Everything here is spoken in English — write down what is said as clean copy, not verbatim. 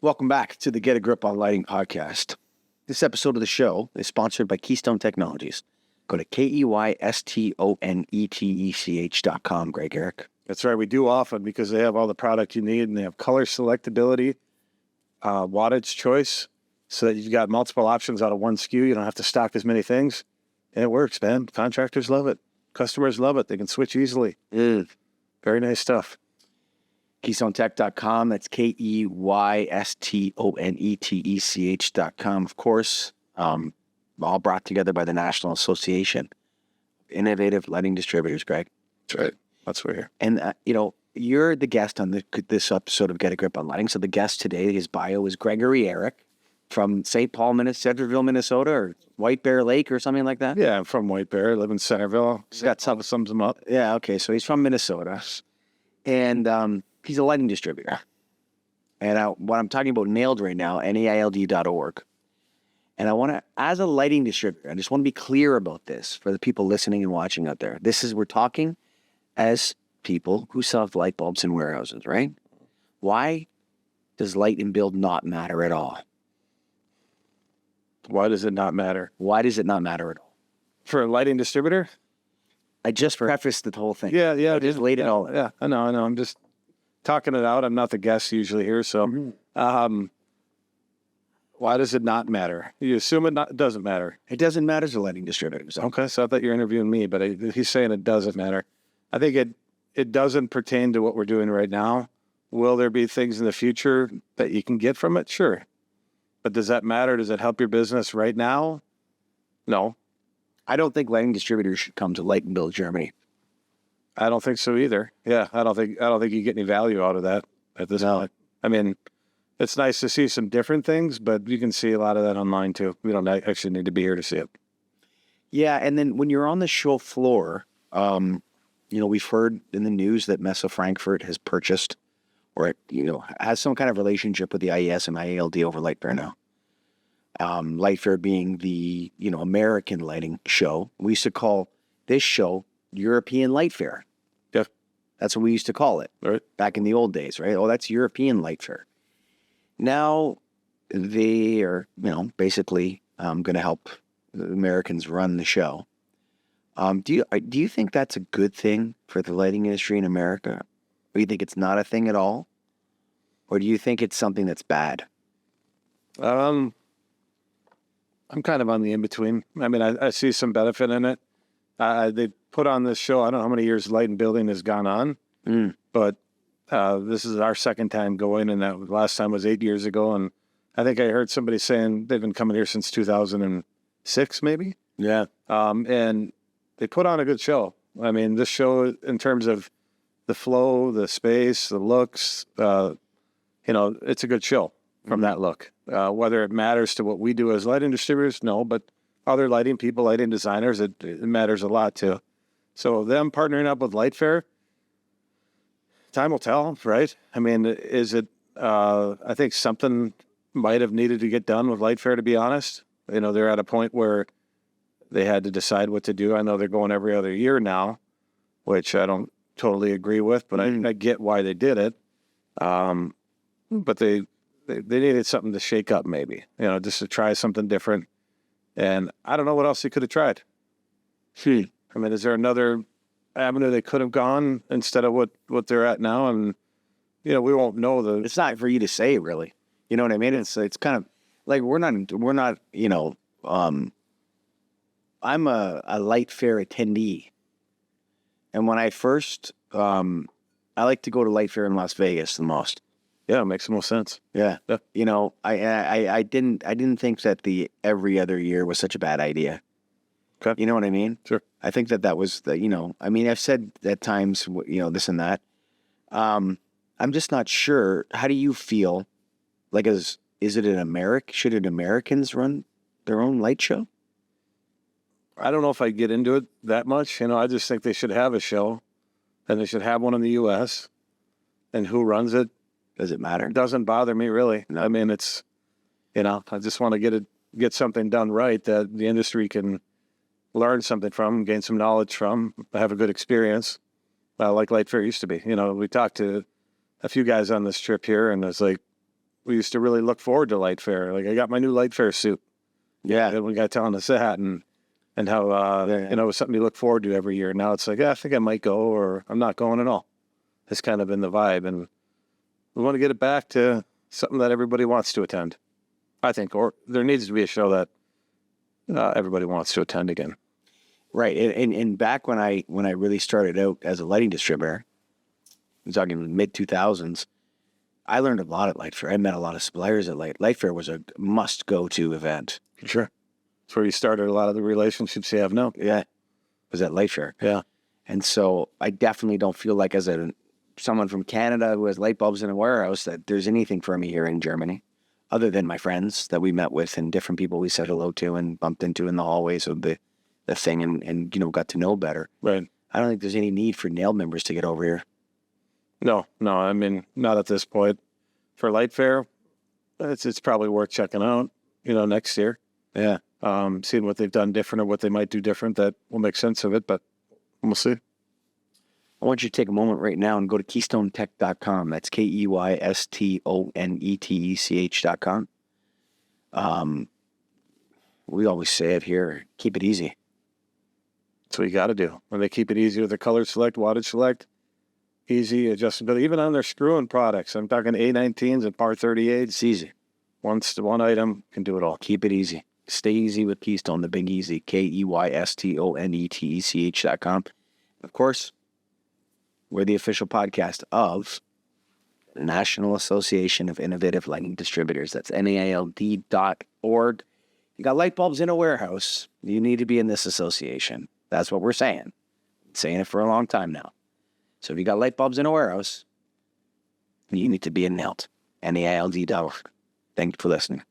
Welcome back to the Get a Grip on Lighting podcast. This episode of the show is sponsored by Keystone Technologies. Go to KEYSTONETECH.com, Greg Ehrich. That's right. We do often because they have all the product you need and they have color selectability, wattage choice, so that you've got multiple options out of one SKU. You don't have to stock as many things. And it works, man. Contractors love it. Customers love it. They can switch easily. Very nice stuff. KeystoneTech.com. That's KEYSTONETECH.com. Of course, all brought together by the National Association of Innovative Lighting Distributors, Greg. That's right. That's what we're here. And, you're the guest on this episode of Get a Grip on Lighting. So the guest today, his bio is Gregory Ehrich from St. Paul, Centerville, Minnesota, or White Bear Lake or something like that? Yeah, I'm from White Bear. I live in Centerville. He's got some sums him up. Yeah, okay. So he's from Minnesota. And he's a lighting distributor. And what I'm talking about nailed right now, NAILD.org. And I want to, as a lighting distributor, I just want to be clear about this for the people listening and watching out there. We're talking as people who sell light bulbs in warehouses, right? Why does light and build not matter at all? Why does it not matter? Why does it not matter at all? For a lighting distributor? I just prefaced the whole thing. Yeah. I just laid it all out. Yeah, I know. I'm just talking it out. I'm not the guest usually here, so why does it not matter? You assume it doesn't matter. It doesn't matter to lighting distributors. Okay, so I thought you were interviewing me, but he's saying it doesn't matter. I think it doesn't pertain to what we're doing right now. Will there be things in the future that you can get from it? Sure. But does that matter? Does it help your business right now? No. I don't think lighting distributors should come to Light and Build Germany. I don't think so either. Yeah, I don't think you get any value out of that at this point. I mean, it's nice to see some different things, but you can see a lot of that online too. We don't actually need to be here to see it. Yeah, and then when you're on the show floor, we've heard in the news that Messe Frankfurt has purchased or, has some kind of relationship with the IES and IALD over LightFair now. LightFair being the, American lighting show. We used to call this show European LightFair. Yeah. That's what we used to call it. Right. Back in the old days, right? Oh, that's European LightFair. Now they are, basically going to help the Americans run the show. Do you think that's a good thing for the lighting industry in America? Or do you think it's not a thing at all? Or do you think it's something that's bad? I'm kind of on the in-between. I mean, I see some benefit in it. They put on this show, I don't know how many years Light and Building has gone on, but this is our second time going, and that last time was 8 years ago. And I think I heard somebody saying they've been coming here since 2006, maybe? Yeah. And they put on a good show. I mean, this show, in terms of the flow, the space, the looks, it's a good show from that look. Whether it matters to what we do as lighting distributors, no, but other lighting people, lighting designers, it matters a lot too. So them partnering up with LightFair, time will tell, right? I mean, is it, I think something might have needed to get done with LightFair, to be honest. They're at a point where they had to decide what to do. I know they're going every other year now, which I don't totally agree with, but I get why they did it. But they needed something to shake up, maybe, just to try something different. And I don't know what else they could have tried. I mean, is there another avenue they could have gone instead of what they're at now? And, we won't know It's not for you to say, really. You know what I mean? It's kind of like we're not, I'm a LightFair attendee. And when I first, I like to go to LightFair in Las Vegas the most. Yeah, it makes the most sense. Yeah. I didn't think that the every other year was such a bad idea. Okay. You know what I mean? Sure. I think that was I've said at times, this and that. I'm just not sure. How do you feel? Like, is it should Americans run their own light show? I don't know if I get into it that much. I just think they should have a show, and they should have one in the U.S. And who runs it? Does it matter? It doesn't bother me, really. No. I mean, it's, I just want to get something done right that the industry can learn something from, gain some knowledge from, have a good experience, like LightFair used to be. We talked to a few guys on this trip here, and it's like, we used to really look forward to LightFair. Like I got my new LightFair suit. Yeah. And we got telling us that and how, you know, it was something you look forward to every year. Now it's like, I think I might go or I'm not going at all. It's kind of been the vibe. And we want to get it back to something that everybody wants to attend, I think. Or there needs to be a show that everybody wants to attend again. Right. And back when I really started out as a lighting distributor, I'm talking mid-2000s, I learned a lot at LightFair. I met a lot of suppliers at LightFair was a must-go-to event. Sure. It's where you started a lot of the relationships you have now. Yeah. Was at LightFair. Yeah. And so I definitely don't feel like as someone from Canada who has light bulbs in a warehouse that there's anything for me here in Germany other than my friends that we met with and different people we said hello to and bumped into in the hallways of the thing and, you know, got to know better. Right. I don't think there's any need for nail members to get over here. No, I mean, not at this point. For LightFair, it's probably worth checking out, you know, next year. Yeah. Seeing what they've done different or what they might do different that will make sense of it, but we'll see. I want you to take a moment right now and go to KeystoneTech.com. That's KeystoneTech.com. We always say it here, keep it easy. That's what you got to do. When they keep it easy with the color select, wattage select, easy adjustability, even on their screw-in products. I'm talking A19s and par 38s. It's easy. One item can do it all. Keep it easy. Stay easy with Keystone, the big easy. KeystoneTech.com. Of course, we're the official podcast of the National Association of Innovative Lighting Distributors. That's NAILD.org. You got light bulbs in a warehouse, you need to be in this association. That's what we're saying. Been saying it for a long time now. So if you got light bulbs in a warehouse, you need to be in NAILD. NAILD.org. Thank you for listening.